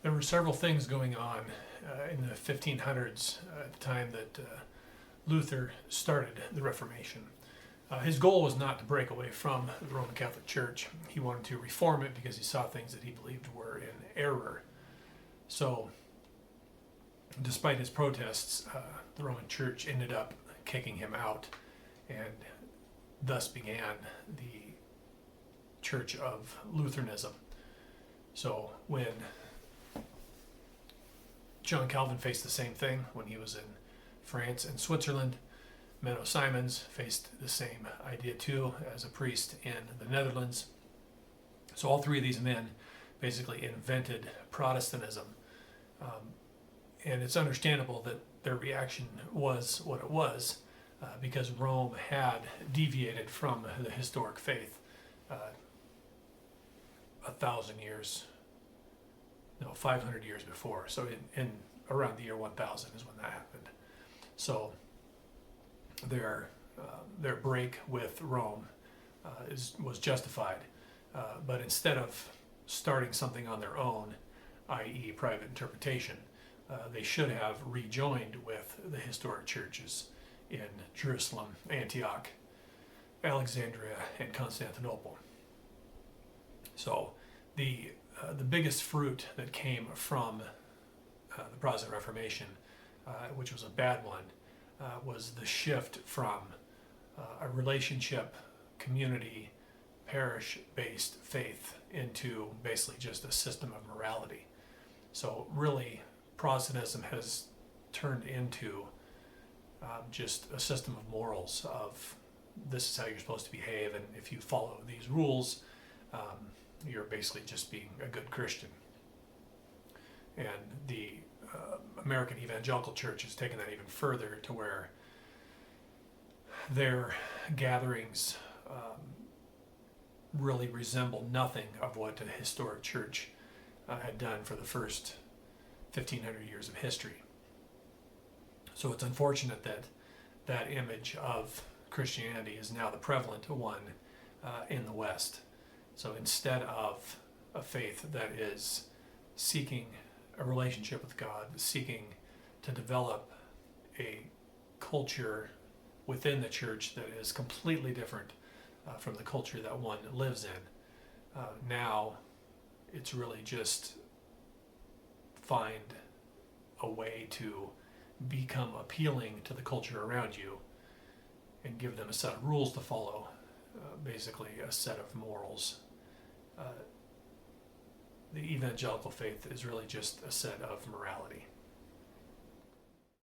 There were several things going on in the 1500s at the time that Luther started the Reformation. His goal was not to break away from the Roman Catholic Church. He wanted to reform it because he saw things that he believed were in error. So, despite his protests, the Roman Church ended up kicking him out, and thus began the Church of Lutheranism. So, when John Calvin faced the same thing when he was in France and Switzerland, Menno Simons faced the same idea too as a priest in the Netherlands. So all three of these men basically invented Protestantism. And it's understandable that their reaction was what it was because Rome had deviated from the historic faith 500 years before. So in around the year 1000 is when that happened. So their break with Rome was justified, but instead of starting something on their own, i.e. private interpretation, they should have rejoined with the historic churches in Jerusalem, Antioch, Alexandria, and Constantinople. So the biggest fruit that came from the Protestant Reformation, which was a bad one, was the shift from a relationship, community, parish-based faith into basically just a system of morality. So really, Protestantism has turned into just a system of morals of this is how you're supposed to behave, and if you follow these rules, you're basically just being a good Christian. And the American Evangelical Church has taken that even further to where their gatherings really resemble nothing of what the historic church had done for the first 1500 years of history. So it's unfortunate that that image of Christianity is now the prevalent one in the West. So instead of a faith that is seeking a relationship with God, seeking to develop a culture within the church that is completely different from the culture that one lives in, now it's really just find a way to become appealing to the culture around you and give them a set of rules to follow, basically a set of morals. The evangelical faith is really just a set of morality.